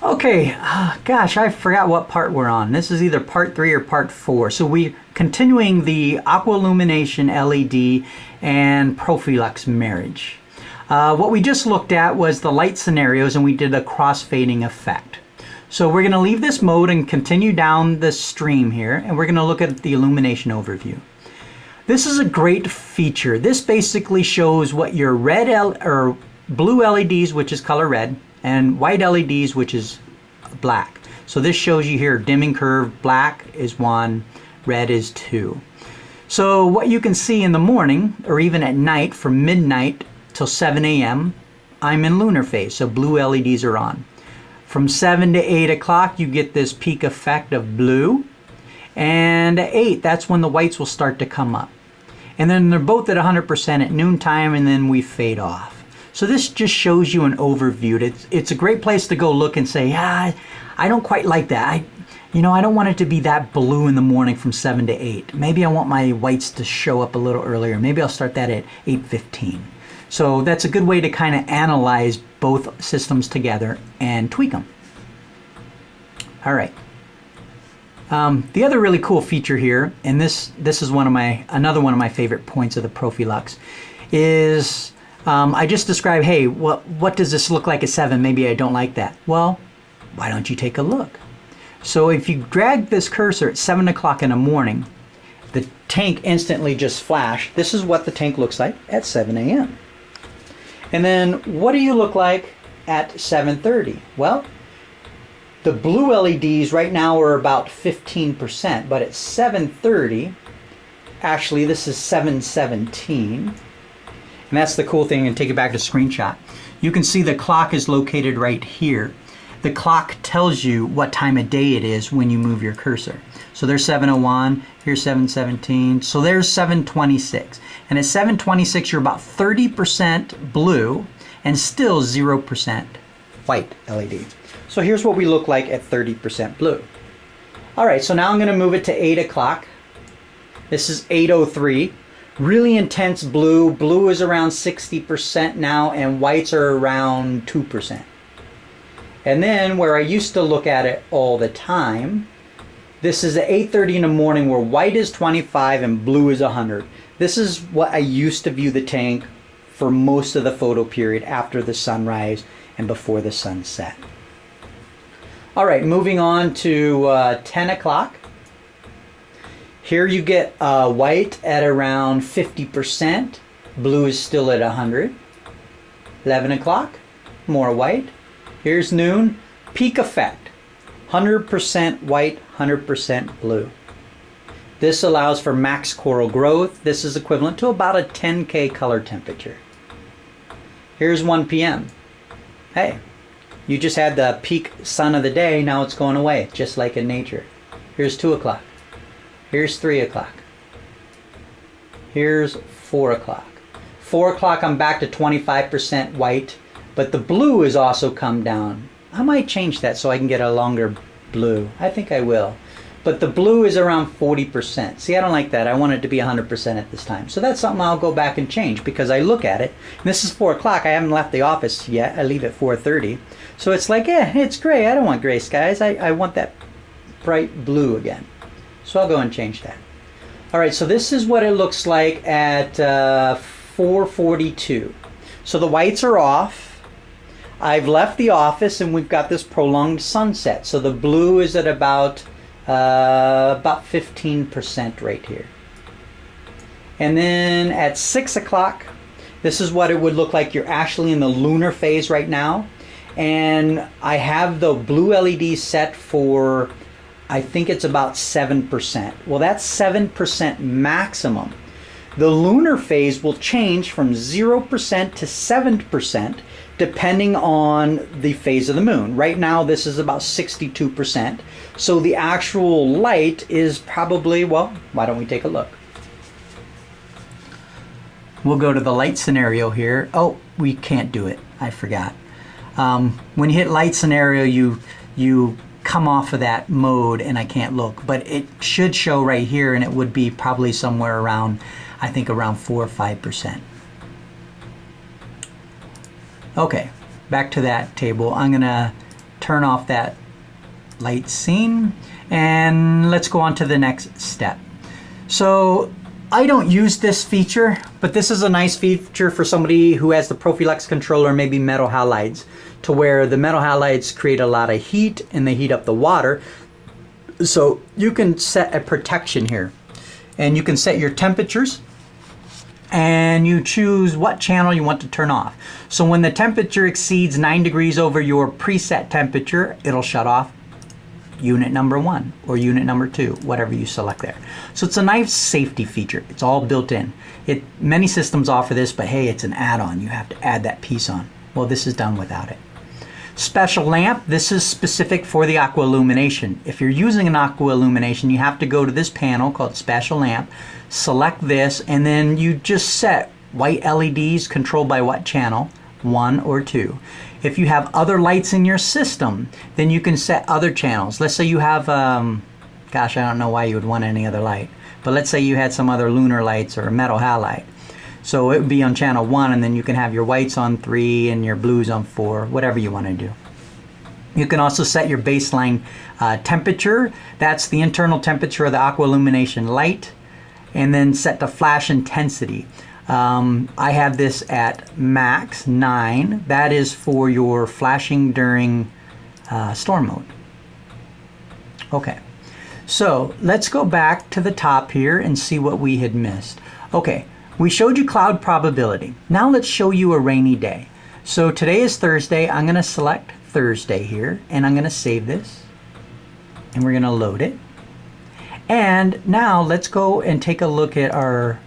Okay, gosh, I forgot what part we're on. This is either part 3 or part 4. So we're continuing the Aqua Illumination LED and Profilux marriage. What we just looked at was the light scenarios, and we did a cross-fading effect. So we're going to leave this mode and continue down the stream here, and we're going to look at the illumination overview. This is a great feature. This basically shows what your blue LEDs, which is color red, and white LEDs, which is black. So this shows you here dimming curve, black is 1, red is 2. So what you can see in the morning or even at night from midnight till 7 a.m. I'm in lunar phase, so blue LEDs are on. From 7 to 8 o'clock you get this peak effect of blue, and at 8 that's when the whites will start to come up. And then they're both at 100% at noontime, and then we fade off. So this just shows you an overview. It's a great place to go look and say, I don't quite like that. I don't want it to be that blue in the morning from 7 to 8. Maybe I want my whites to show up a little earlier. Maybe I'll start that at 8:15. So that's a good way to kind of analyze both systems together and tweak them. All right. The other really cool feature here, and this is another one of my favorite points of the Profilux, is I just described, hey, what does this look like at 7? Maybe I don't like that. Well, why don't you take a look? So if you drag this cursor at 7 o'clock in the morning, the tank instantly just flashed. This is what the tank looks like at 7 a.m. And then what do you look like at 7:30? Well, the blue LEDs right now are about 15%, but at 7:30, actually this is 7:17. And that's the cool thing, and take it back to screenshot. You can see the clock is located right here. The clock tells you what time of day it is when you move your cursor. So there's 7:01, here's 7:17, so there's 7:26. And at 7:26 you're about 30% blue and still 0% white LED. So here's what we look like at 30% blue. All right, so now I'm gonna move it to 8 o'clock. This is 8:03. Really intense blue. Blue is around 60% now, and whites are around 2%. And then where I used to look at it all the time, this is at 8:30 in the morning where white is 25 and blue is 100. This is what I used to view the tank for most of the photo period after the sunrise and before the sunset. All right, moving on to 10 o'clock. Here you get white at around 50%. Blue is still at 100. 11 o'clock, more white. Here's noon, peak effect. 100% white, 100% blue. This allows for max coral growth. This is equivalent to about a 10K color temperature. Here's 1 p.m. Hey, you just had the peak sun of the day, now it's going away, just like in nature. Here's 2 o'clock. Here's 3 o'clock. Here's 4 o'clock. 4 o'clock I'm back to 25% white, but the blue has also come down. I might change that so I can get a longer blue. I think I will. But the blue is around 40%. See, I don't like that. I want it to be 100% at this time. So that's something I'll go back and change because I look at it. And this is 4 o'clock. I haven't left the office yet. I leave at 4:30. So it's like, yeah, it's gray. I don't want gray skies. I want that bright blue again. So I'll go and change that. All right, so this is what it looks like at 4:42. So the whites are off. I've left the office and we've got this prolonged sunset. So the blue is at about 15% right here. And then at 6 o'clock, this is what it would look like. You're actually in the lunar phase right now. And I have the blue LED set for, I think it's about 7%. Well, that's 7% maximum. The lunar phase will change from 0% to 7% depending on the phase of the moon. Right now this is about 62%. So the actual light is probably, well, why don't we take a look? We'll go to the light scenario here. Oh, we can't do it. I forgot. When you hit light scenario, you come off of that mode and I can't look, but it should show right here, and it would be probably somewhere around, I think around 4 or 5%. Okay, back to that table. I'm gonna turn off that light scene, and let's go on to the next step. So I don't use this feature, but this is a nice feature for somebody who has the Profilux controller, maybe metal halides, to where the metal halides create a lot of heat and they heat up the water. So you can set a protection here, and you can set your temperatures, and you choose what channel you want to turn off. So when the temperature exceeds 9 degrees over your preset temperature, it'll shut off unit number 1 or unit number 2, whatever you select there. So it's a nice safety feature. It's all built in. Many systems offer this, but hey, it's an add-on. You have to add that piece on. Well, this is done without it. Special lamp, this is specific for the Aqua Illumination. If you're using an Aqua Illumination, you have to go to this panel called Special Lamp, select this, and then you just set white LEDs controlled by what channel, 1 or 2. If you have other lights in your system, then you can set other channels. Let's say you have, gosh, I don't know why you would want any other light, but let's say you had some other lunar lights or a metal halide. So it would be on channel 1, and then you can have your whites on 3 and your blues on 4, whatever you want to do. You can also set your baseline temperature. That's the internal temperature of the Aqua Illumination light. And then set the flash intensity. I have this at max 9. That is for your flashing during storm mode. Okay, so let's go back to the top here and see what we had missed. Okay, we showed you cloud probability. Now let's show you a rainy day. So today is Thursday. I'm going to select Thursday here, and I'm going to save this, and we're going to load it. And now let's go and take a look at our,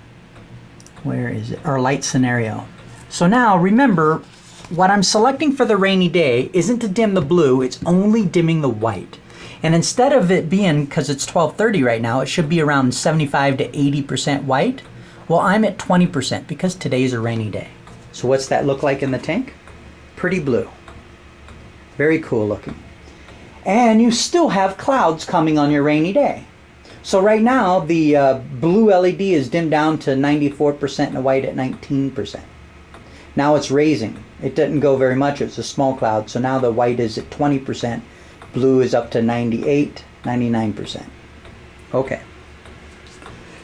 where is it, our light scenario. So now remember, what I'm selecting for the rainy day isn't to dim the blue, it's only dimming the white. And instead of it being, because it's 12:30 right now, it should be around 75 to 80% white. Well, I'm at 20% because today's a rainy day. So what's that look like in the tank? Pretty blue. Very cool looking. And you still have clouds coming on your rainy day. So right now, the blue LED is dimmed down to 94% and the white at 19%. Now it's raising. It didn't go very much. It's a small cloud. So now the white is at 20%. Blue is up to 98, 99%. Okay.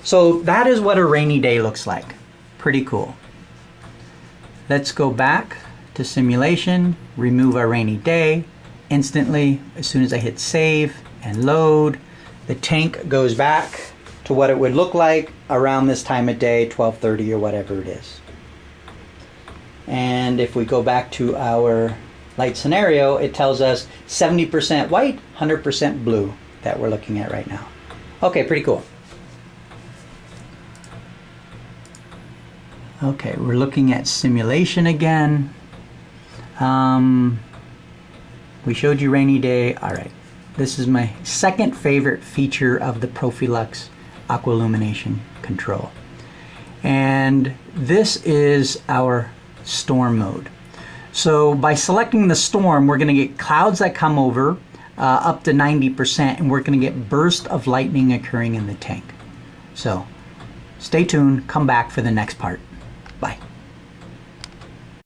So that is what a rainy day looks like. Pretty cool. Let's go back to simulation, remove our rainy day. Instantly, as soon as I hit save and load, the tank goes back to what it would look like around this time of day, 12:30 or whatever it is. And if we go back to our light scenario, it tells us 70% white, 100% blue that we're looking at right now. Okay, pretty cool. Okay, we're looking at simulation again. We showed you rainy day. All right, this is my second favorite feature of the Profilux Aqua Illumination control. And this is our storm mode. So by selecting the storm, we're going to get clouds that come over up to 90%, and we're going to get bursts of lightning occurring in the tank. So stay tuned, come back for the next part.